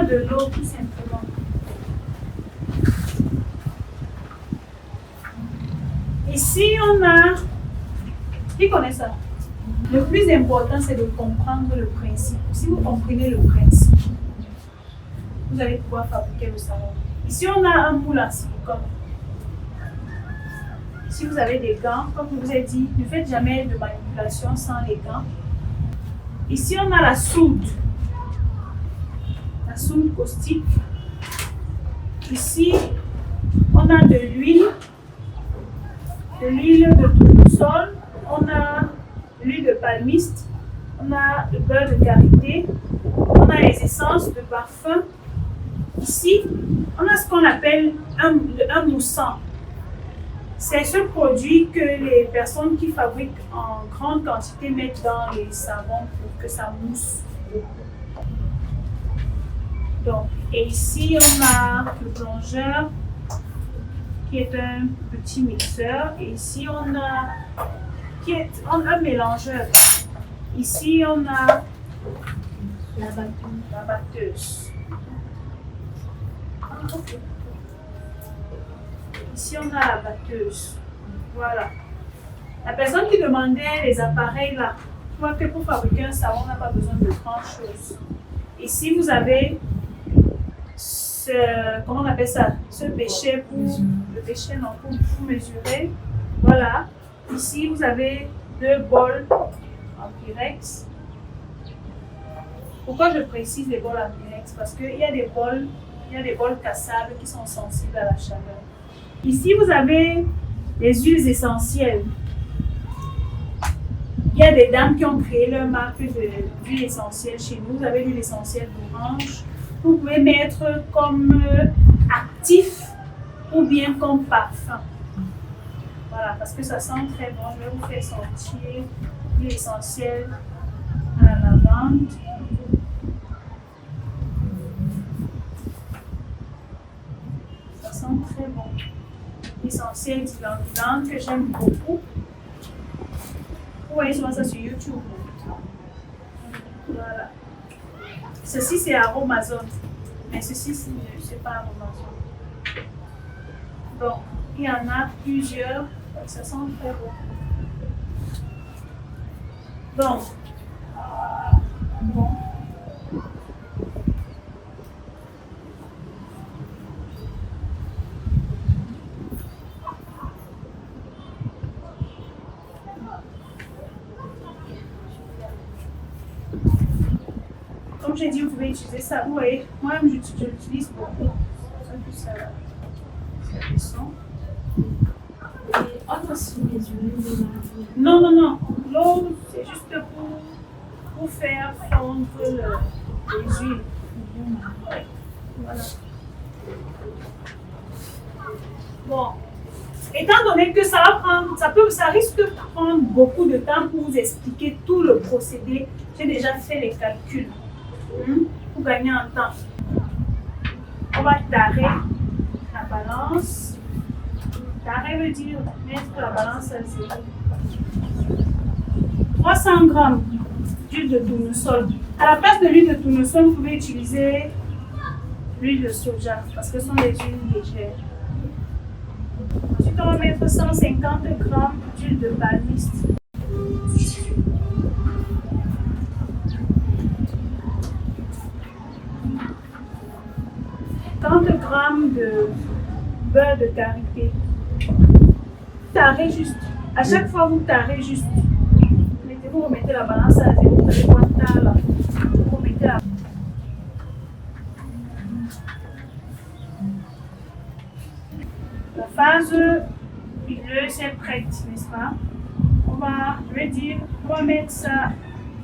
a de l'eau tout simplement. Ici, on a... Qui connaît ça? Le plus important, c'est de comprendre le principe. Si vous comprenez le principe, vous allez pouvoir fabriquer le savon. Ici, on a un moule en silicone. Si vous avez des gants, comme je vous ai dit, ne faites jamais de manipulation sans les gants. Ici, on a la soude caustique. Ici, on a de l'huile de tournesol, on a l'huile de palmiste, on a le beurre de karité, on a les essences de parfum. Ici, on a ce qu'on appelle un moussant. C'est ce produit que les personnes qui fabriquent en grande quantité mettent dans les savons pour que ça mousse beaucoup. Donc, et ici, on a le plongeur qui est un petit mixeur. Et ici, on a un mélangeur. Ici, on a la batteuse. Ici, on a la batteuse. Voilà. La personne qui demandait les appareils là, je vois que pour fabriquer un savon, on n'a pas besoin de grand chose. Ici, vous avez comment on appelle ça? Ce péché pour mesurer. Voilà. Ici, vous avez 2 bols en pyrex. Pourquoi je précise les bols en pyrex? Parce qu'il y a des bols cassables qui sont sensibles à la chaleur. Ici, vous avez les huiles essentielles. Il y a des dames qui ont créé leur marque d'huile essentielle chez nous. Vous avez l'huile essentielle d'orange. Vous pouvez mettre comme actif ou bien comme parfum. Voilà, parce que ça sent très bon. Je vais vous faire sentir l'huile essentielle à la lavande. Ça sent très bon. L'essentiel d'ylang-ylang que j'aime beaucoup. Vous voyez souvent ça sur YouTube. Voilà. Ceci c'est Aromazone, mais ceci c'est pas Aromazone. Donc, il y en a plusieurs, donc ça sent très bon. Donc, bon. Comme j'ai dit, vous pouvez utiliser ça. Vous voyez, moi-même, je l'utilise beaucoup. Ça descend. Et on doit se mesurer. Non, non, non. L'eau, c'est juste pour faire fondre les huiles. Voilà. Bon. Étant donné que ça risque de prendre beaucoup de temps pour vous expliquer tout le procédé, j'ai déjà fait les calculs. Pour gagner en temps. On va tarer la balance. Tarer veut dire mettre la balance à 0. 300 grammes d'huile de tournesol. À la place de l'huile de tournesol, vous pouvez utiliser l'huile de soja parce que ce sont des huiles légères. Ensuite, on va mettre 150 grammes d'huile de palmiste. 30 grammes de beurre de karité. Tarez juste. À chaque fois, vous tarez juste. Vous remettez la balance à 0. Vous allez voir tard là. Vous remettez la... La phase huileuse est prête, n'est-ce pas? Je vais dire, on va mettre ça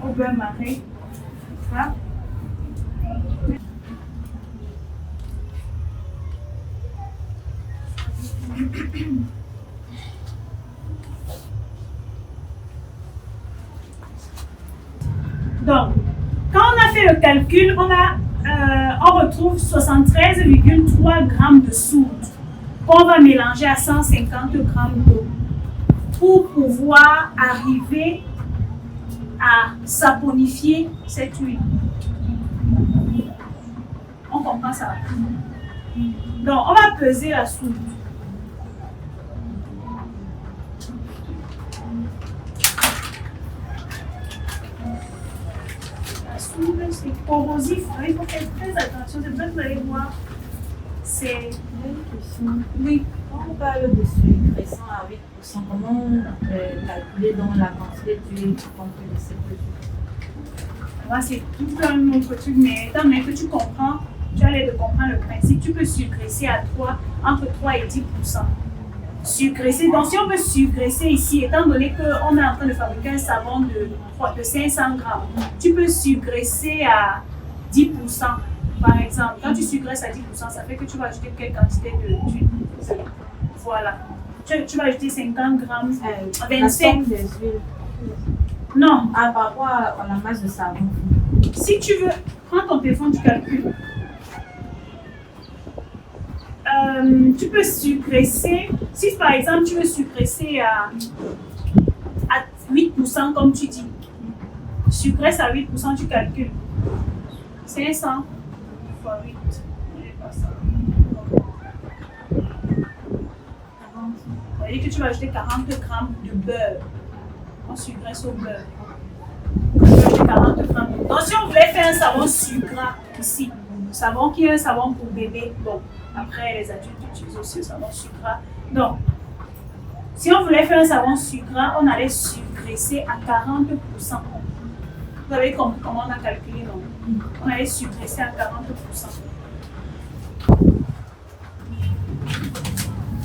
au beurre maré. Voilà. Donc, quand on a fait le calcul, on retrouve 73,3 grammes de soude qu'on va mélanger à 150 grammes d'eau pour pouvoir arriver à saponifier cette huile. On comprend ça? Donc, on va peser la soude. La soude, c'est corrosif. Il faut faire très attention. C'est pour ça que vous allez voir. C'est... Une question. Oui. Quand on parle de sucre récent à 8%, comment calculer dans la quantité d'huile qu'on peut laisser dessus? Moi, c'est tout un autre truc, mais étant donné que tu comprends, tu as l'air de comprendre le principe, tu peux surgraisser à 3, entre 3 et 10%. Surgraisser, donc si on veut surgraisser ici, étant donné qu'on est en train de fabriquer un savon de 500 grammes, tu peux surgraisser à 10%. Par exemple, quand tu surgraisses à 10%, ça fait que tu vas ajouter quelle quantité d'huile? Voilà. Tu vas ajouter 50 grammes, 25. Des huiles. Non. Ah, par rapport à la masse de savon. Si tu veux, prends ton téléphone, tu calcules. Tu peux surgraisser. Si par exemple tu veux surgraisser à 8%, comme tu dis, surgraisse à 8%, tu calcules. 500 fois 8. Pas ça. Ça veut dire que tu vas ajouter 40 grammes de beurre. On surgraisse au beurre. 40 grammes. Donc si on voulait faire un savon sucré ici, savon qui est un savon pour bébé, bon, après les adultes utilisent aussi le savon sucré. Donc, si on voulait faire un savon sucré, on allait surgraisser à 40%. Vous avez compris comment on a calculé, non? On allait surgraisser à 40%.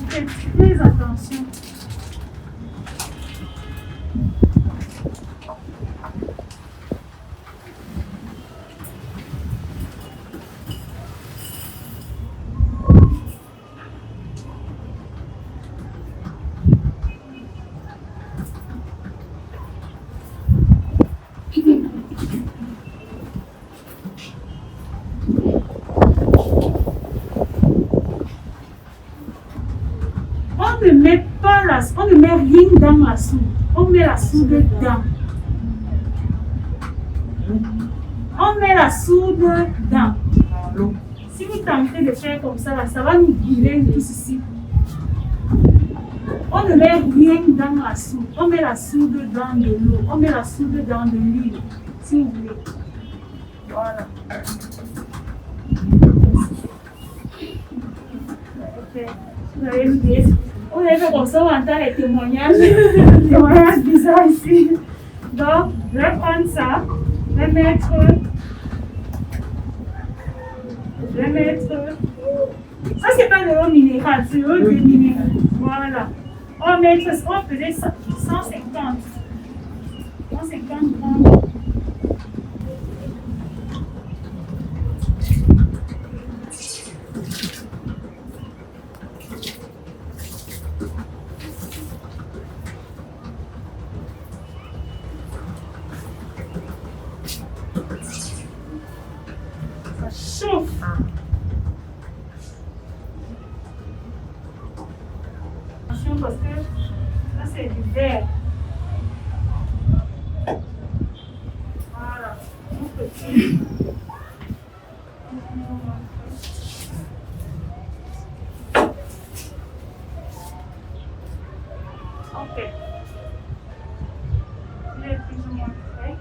Faites très attention. On ne met rien dans la soude. On met la soude dedans. On met la soude dedans. Si vous tentez de faire comme ça, là, ça va nous brûler tous ici. On ne met rien dans la soude. On met la soude dans de l'eau. On met la soude dans de l'huile. Si vous voulez. Voilà. Vous allez me dire. On a fait comme ça, on entend les témoignages bizarres ici. Donc, je vais prendre ça, je vais mettre. Ça, c'est pas de l'eau minérale, c'est de l'eau déminérale. Voilà. On va faisait 150 grammes. Chauffe. Attention parce que là c'est du verre. Voilà. Tout petit. Ok. Il est plus ou moins prêt.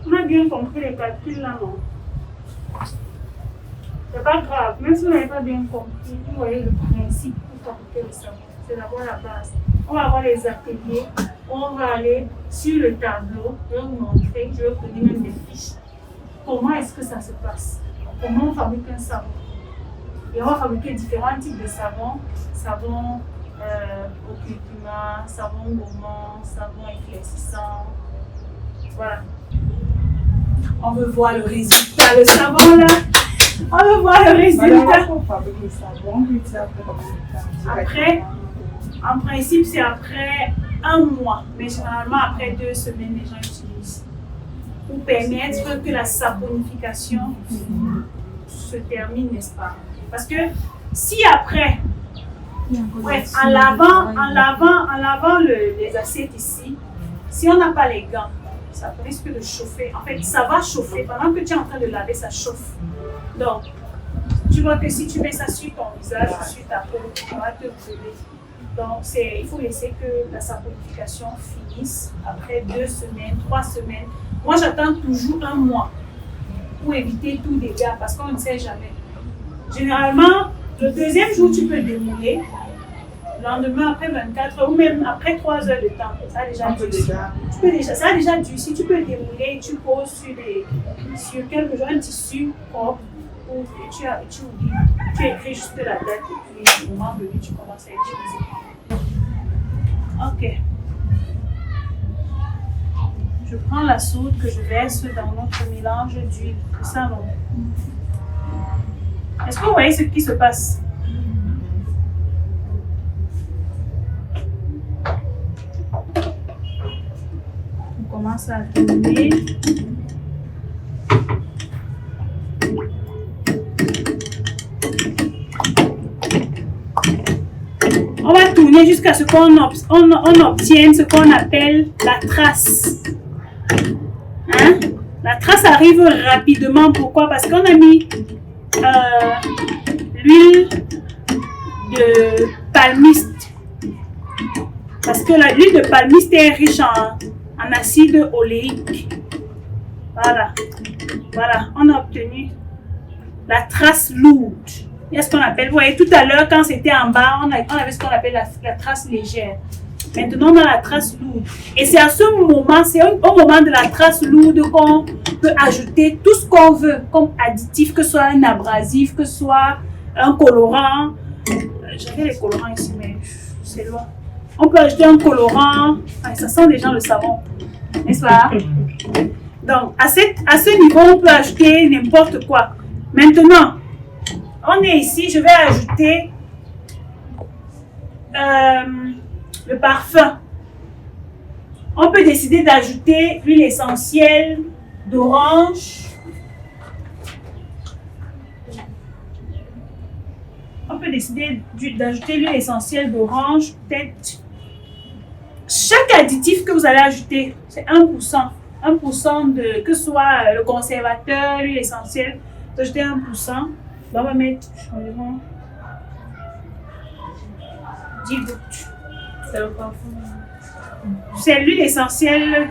On a bien compris les calculs là, non? C'est pas grave, même si vous n'avez pas bien compris, vous voyez le principe pour fabriquer le savon. C'est d'abord la base. On va avoir les ateliers, on va aller sur le tableau, je vais vous montrer, je vais vous donner même des fiches. Comment est-ce que ça se passe? Comment on fabrique un savon? Et on va fabriquer différents types de savons. Savon au curcuma, savon gourmand, savon éclaircissant. Voilà. On veut voir le résultat, le savon là. On veut voir le résultat. Après, en principe, c'est après un mois, mais généralement après 2 semaines, les gens utilisent pour permettre que la saponification se termine, n'est-ce pas? Parce que si après, en lavant les assiettes ici, Si on n'a pas les gants, ça risque de chauffer. En fait, ça va chauffer. Pendant que tu es en train de laver, ça chauffe. Donc, tu vois que si tu mets ça sur ton visage, sur ta peau, ça va te brûler. Donc, il faut laisser que la saponification finisse après 2 semaines, 3 semaines. Moi, j'attends toujours 1 mois pour éviter tout dégât parce qu'on ne sait jamais. Généralement, le 2e jour, tu peux démouler. Le lendemain, après 24 heures ou même après 3 heures de temps, ça a déjà durci. Ça a déjà durci. Tu peux démouler, tu poses sur quelque chose, un tissu propre. Et tu oublies, tu écris juste la date et puis au moment venu, tu commences à utiliser. Ok. Je prends la soude que je verse dans notre mélange d'huile de savon. Est-ce que vous voyez ce qui se passe? On commence à tourner. On va tourner jusqu'à ce qu'on obtienne ce qu'on appelle la trace. Hein? La trace arrive rapidement. Pourquoi? Parce qu'on a mis l'huile de palmiste. Parce que l'huile de palmiste est riche en acide oléique. Voilà. Voilà, on a obtenu la trace lourde. Il y a ce qu'on appelle, vous voyez, tout à l'heure, quand c'était en bas, on avait ce qu'on appelle la trace légère. Maintenant, on a la trace lourde. Et c'est à ce moment, c'est au moment de la trace lourde qu'on peut ajouter tout ce qu'on veut comme additif, que ce soit un abrasif, que ce soit un colorant. J'avais les colorants ici, mais c'est loin. On peut ajouter un colorant. Ah, ça sent déjà le savon, n'est-ce pas? Donc, à ce niveau, on peut ajouter n'importe quoi. Maintenant, on est ici, je vais ajouter le parfum. On peut décider d'ajouter l'huile essentielle d'orange. On peut décider d'ajouter l'huile essentielle d'orange, peut-être. Chaque additif que vous allez ajouter, c'est 1%. 1% de, que ce soit le conservateur, l'huile essentielle, vous ajoutez 1%. Là, on va mettre environ 10 gouttes. C'est le parfum. C'est l'huile essentielle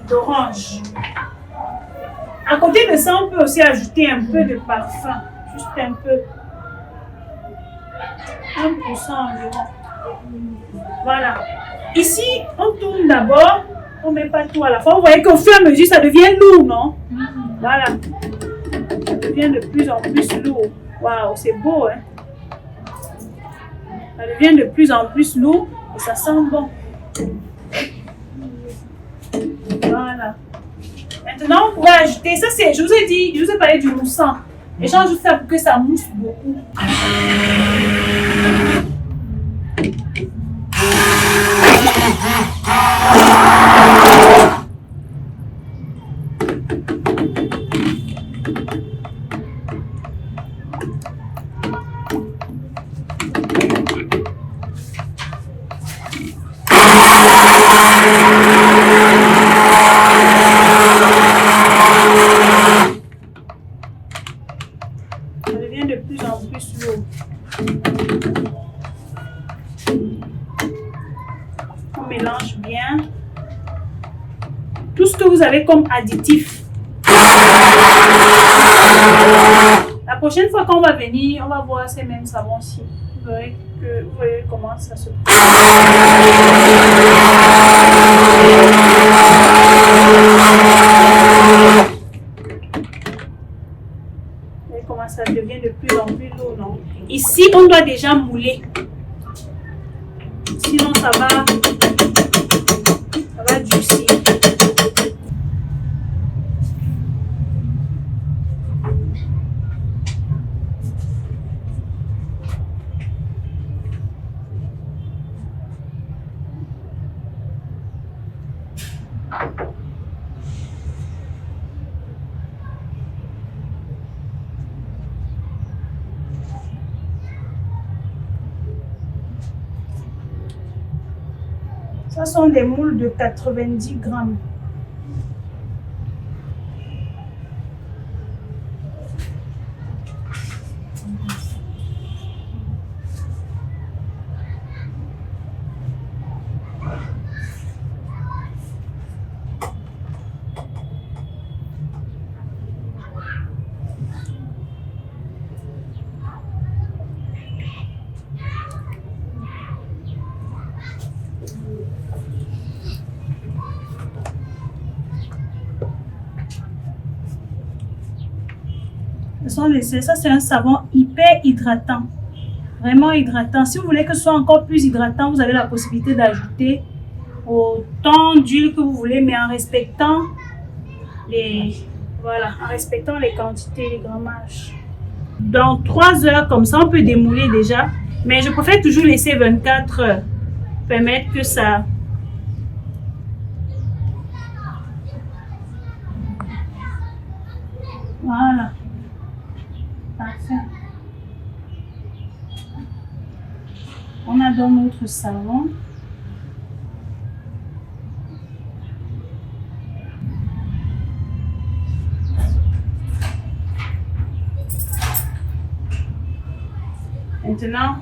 d'orange. À côté de ça, on peut aussi ajouter un peu de parfum. Juste un peu. 1% environ. Voilà. Ici, on tourne d'abord. On ne met pas tout à la fois. Vous voyez qu'au fur et à mesure, ça devient lourd, non? Voilà. Ça devient de plus en plus lourd. Waouh, c'est beau, hein? Ça devient de plus en plus lourd et ça sent bon. Voilà. Maintenant, vous pouvez ajouter, ça c'est, je vous ai dit, je vous ai parlé du moussant. Et j'ajoute ça pour que ça mousse beaucoup. Ça devient de plus en plus lourd. On mélange bien tout ce que vous avez comme additif. La prochaine fois qu'on va venir, on va voir ces mêmes savons-ci. Vous voyez comment ça se passe. Vous voyez comment ça devient de plus en plus lourd, non? Ici, on doit déjà mouler. Sinon, ça va durcir. Ce sont des moules de 90 grammes. Ça, c'est un savon hyper hydratant. Vraiment hydratant. Si vous voulez que ce soit encore plus hydratant, vous avez la possibilité d'ajouter autant d'huile que vous voulez, mais en respectant en respectant les quantités, les grammages. Dans 3 heures, comme ça, on peut démouler déjà. Mais je préfère toujours laisser 24 heures. Permettre que ça... Voilà. Parfait. On a donc notre savon. Maintenant,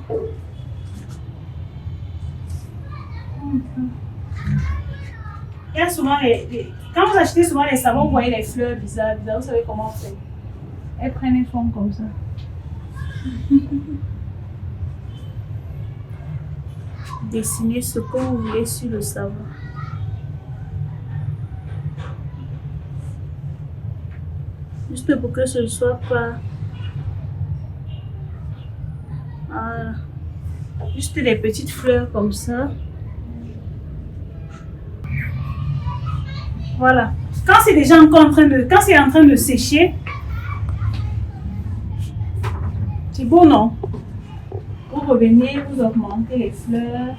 il y a souvent quand vous achetez souvent les savons, vous voyez les fleurs bizarres, vous savez comment on fait. Elles prennent une forme comme ça. Dessinez ce que vous voulez sur le savon. Juste pour que ce ne soit pas... Voilà. Juste des petites fleurs comme ça. Voilà. Quand c'est déjà encore en train de sécher, c'est beau, non? Vous revenez, vous augmentez les fleurs.